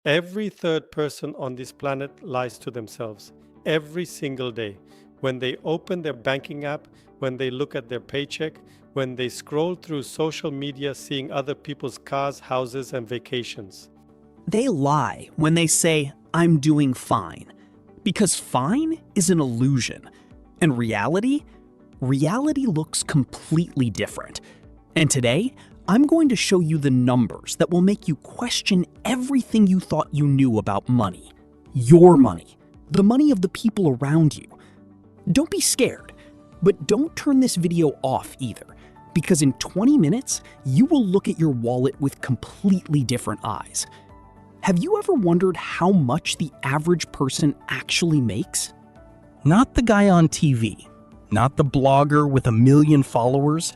Every third person on this planet lies to themselves every single day. When they open their banking app, when they look at their paycheck, when they scroll through social media seeing other people's cars, houses, and vacations. They lie when they say, "I'm doing fine." Because fine is an illusion. And reality looks completely different. And today, I'm going to show you the numbers that will make you question everything you thought you knew about money. Your money. The money of the people around you. Don't be scared, but don't turn this video off either, because in 20 minutes, you will look at your wallet with completely different eyes. Have you ever wondered how much the average person actually makes? Not the guy on TV, not the blogger with 1 million followers,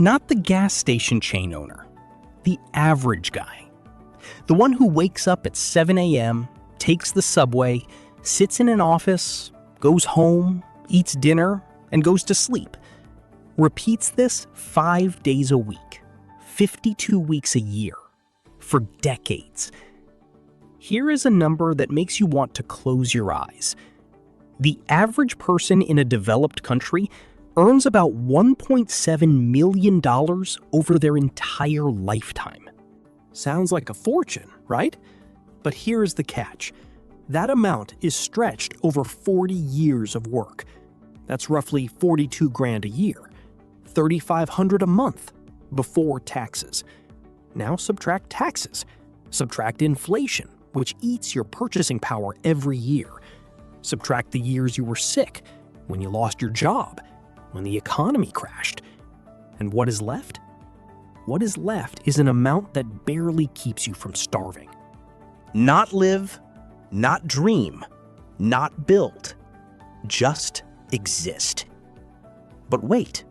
not the gas station chain owner. The average guy. The one who wakes up at 7 a.m., takes the subway, sits in an office, goes home, eats dinner, and goes to sleep. Repeats this 5 days a week, 52 weeks a year, for decades. Here is a number that makes you want to close your eyes. The average person in a developed country earns about $1.7 million over their entire lifetime. Sounds like a fortune, right? But here's the catch. That amount is stretched over 40 years of work. That's roughly 42 grand a year, 3,500 a month before taxes. Now subtract taxes, subtract inflation, which eats your purchasing power every year. Subtract the years you were sick, when you lost your job, when the economy crashed. And what is left? What is left is an amount that barely keeps you from starving. Not live, not dream, not build, just exist. But wait,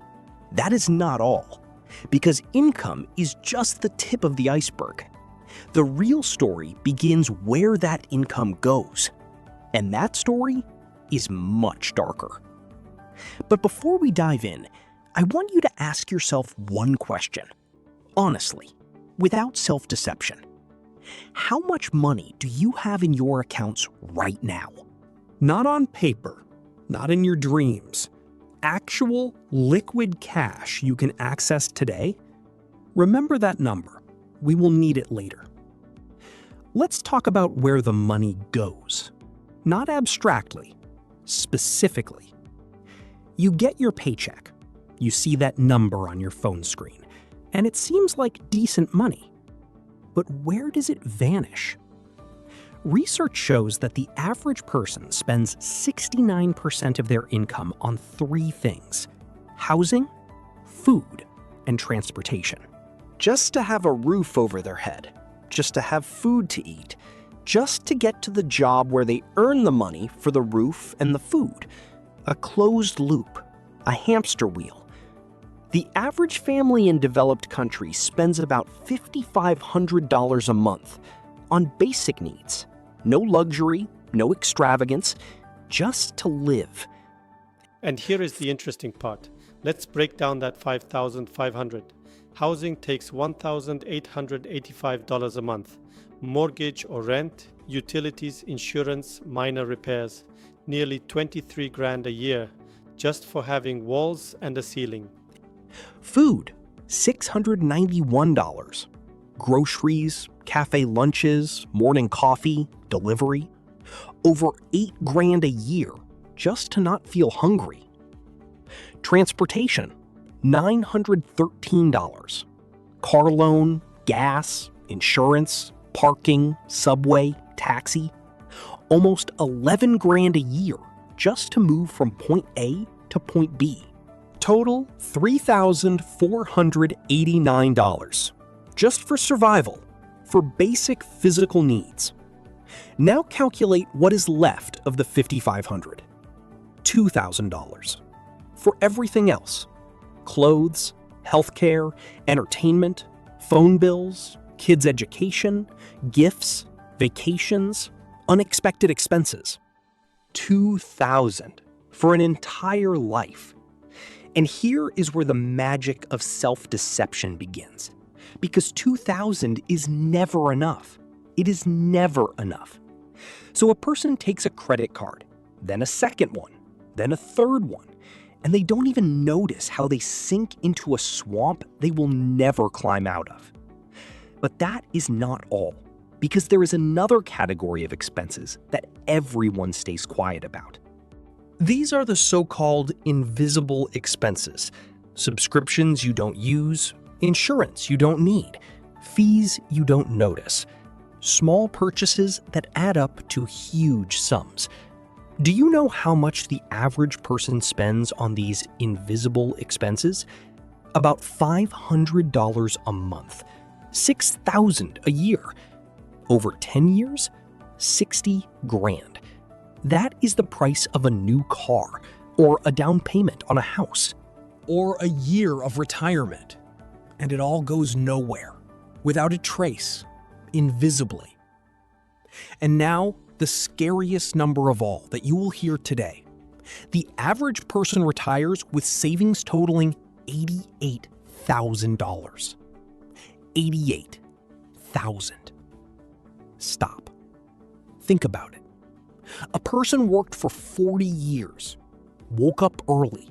that is not all, because income is just the tip of the iceberg. The real story begins where that income goes, and that story is much darker. But before we dive in, I want you to ask yourself one question, honestly, without self-deception. How much money do you have in your accounts right now? Not on paper, not in your dreams. Actual liquid cash you can access today? Remember that number. We will need it later. Let's talk about where the money goes. Not abstractly, specifically. You get your paycheck. You see that number on your phone screen, and it seems like decent money. But where does it vanish? Research shows that the average person spends 69% of their income on 3 things: housing, food, and transportation. Just to have a roof over their head, just to have food to eat, just to get to the job where they earn the money for the roof and the food. A closed loop, a hamster wheel. The average family in developed countries spends about $5,500 a month on basic needs. No luxury, no extravagance, just to live. And here is the interesting part. Let's break down that 5,500. Housing takes $1,885 a month. Mortgage or rent, utilities, insurance, minor repairs. Nearly 23 grand a year just for having walls and a ceiling. Food, $691. Groceries, cafe lunches, morning coffee, delivery. Over 8 grand a year just to not feel hungry. Transportation, $913. Car loan, gas, insurance, parking, subway, taxi. Almost 11 grand a year just to move from point A to point B. Total $3,489 just for survival, for basic physical needs. Now calculate what is left of the $5,500. $2,000 for everything else: clothes, healthcare, entertainment, phone bills, kids' education, gifts, vacations, unexpected expenses. $2,000 for an entire life. And here is where the magic of self-deception begins. Because $2,000 is never enough. It is never enough. So a person takes a credit card, then a second one, then a third one, and they don't even notice how they sink into a swamp they will never climb out of. But that is not all, because there is another category of expenses that everyone stays quiet about. These are the so-called invisible expenses: subscriptions you don't use, insurance you don't need, fees you don't notice, small purchases that add up to huge sums. Do you know how much the average person spends on these invisible expenses? About $500 a month, $6,000 a year. Over 10 years, 60 grand. That is the price of a new car, or a down payment on a house. Or a year of retirement. And it all goes nowhere, without a trace, invisibly. And now, the scariest number of all that you will hear today. The average person retires with savings totaling $88,000. $88,000. Stop. Think about it. A person worked for 40 years, woke up early,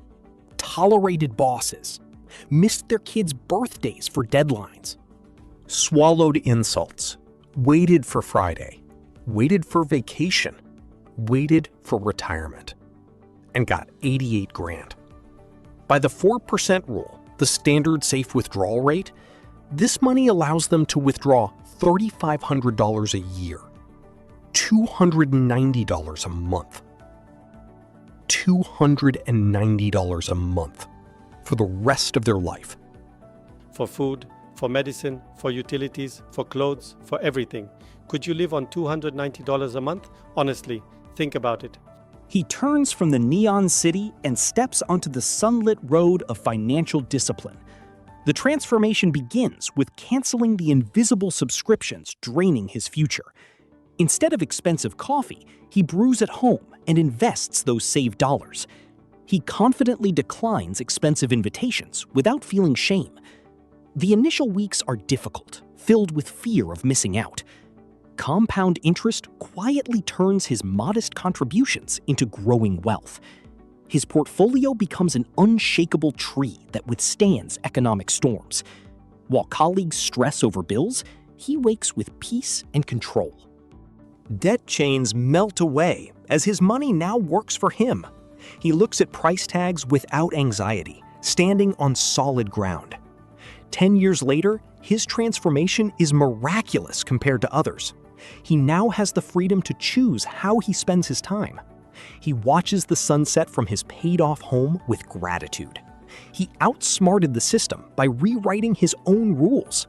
tolerated bosses, missed their kids' birthdays for deadlines, swallowed insults, waited for Friday, waited for vacation, waited for retirement, and got 88 grand. By the 4% rule, the standard safe withdrawal rate, this money allows them to withdraw $3,500 a year, $290 a month. $290 a month for the rest of their life. For food, for medicine, for utilities, for clothes, for everything. Could you live on $290 a month? Honestly, think about it. He turns from the neon city and steps onto the sunlit road of financial discipline. The transformation begins with canceling the invisible subscriptions draining his future. Instead of expensive coffee, he brews at home and invests those saved dollars. He confidently declines expensive invitations without feeling shame. The initial weeks are difficult, filled with fear of missing out. Compound interest quietly turns his modest contributions into growing wealth. His portfolio becomes an unshakable tree that withstands economic storms. While colleagues stress over bills, he wakes with peace and control. Debt chains melt away as his money now works for him. He looks at price tags without anxiety, standing on solid ground. 10 years later, his transformation is miraculous compared to others. He now has the freedom to choose how he spends his time. He watches the sunset from his paid-off home with gratitude. He outsmarted the system by rewriting his own rules.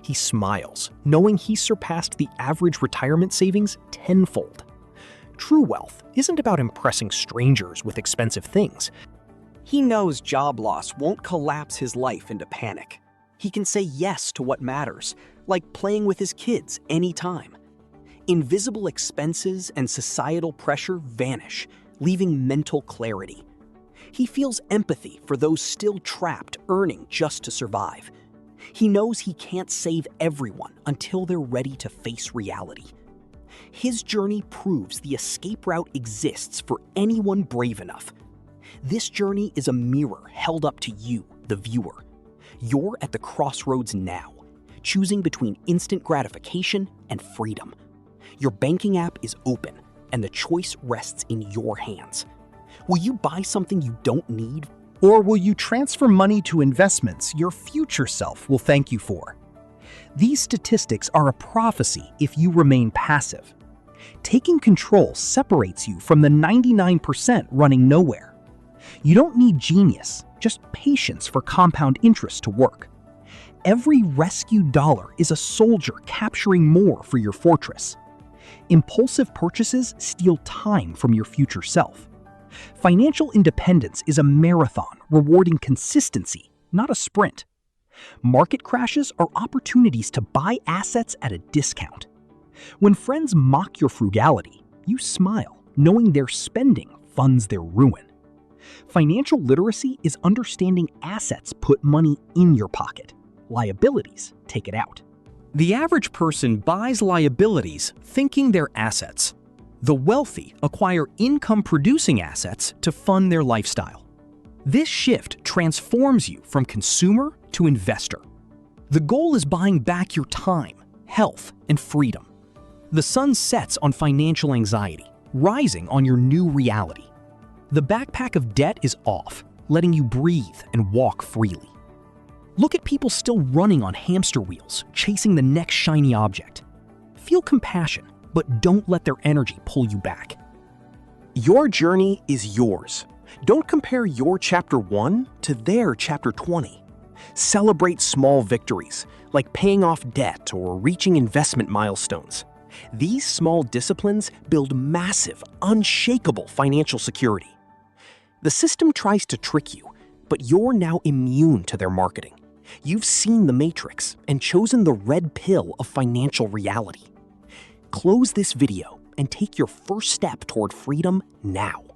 He smiles, knowing he surpassed the average retirement savings tenfold. True wealth isn't about impressing strangers with expensive things. He knows job loss won't collapse his life into panic. He can say yes to what matters, like playing with his kids anytime. Invisible expenses and societal pressure vanish, leaving mental clarity. He feels empathy for those still trapped, earning just to survive. He knows he can't save everyone until they're ready to face reality. His journey proves the escape route exists for anyone brave enough. This journey is a mirror held up to you, the viewer. You're at the crossroads now, choosing between instant gratification and freedom. Your banking app is open, and the choice rests in your hands. Will you buy something you don't need? Or will you transfer money to investments your future self will thank you for? These statistics are a prophecy if you remain passive. Taking control separates you from the 99% running nowhere. You don't need genius, just patience for compound interest to work. Every rescued dollar is a soldier capturing more for your fortress. Impulsive purchases steal time from your future self. Financial independence is a marathon rewarding consistency, not a sprint. Market crashes are opportunities to buy assets at a discount. When friends mock your frugality, you smile, knowing their spending funds their ruin. Financial literacy is understanding assets put money in your pocket. Liabilities take it out. The average person buys liabilities thinking they're assets. The wealthy acquire income-producing assets to fund their lifestyle. This shift transforms you from consumer to investor. The goal is buying back your time, health, and freedom. The sun sets on financial anxiety, rising on your new reality. The backpack of debt is off, letting you breathe and walk freely. Look at people still running on hamster wheels, chasing the next shiny object. Feel compassion, but don't let their energy pull you back. Your journey is yours. Don't compare your chapter 1 to their chapter 20. Celebrate small victories, like paying off debt or reaching investment milestones. These small disciplines build massive, unshakable financial security. The system tries to trick you, but you're now immune to their marketing. You've seen the matrix and chosen the red pill of financial reality. Close this video and take your first step toward freedom now.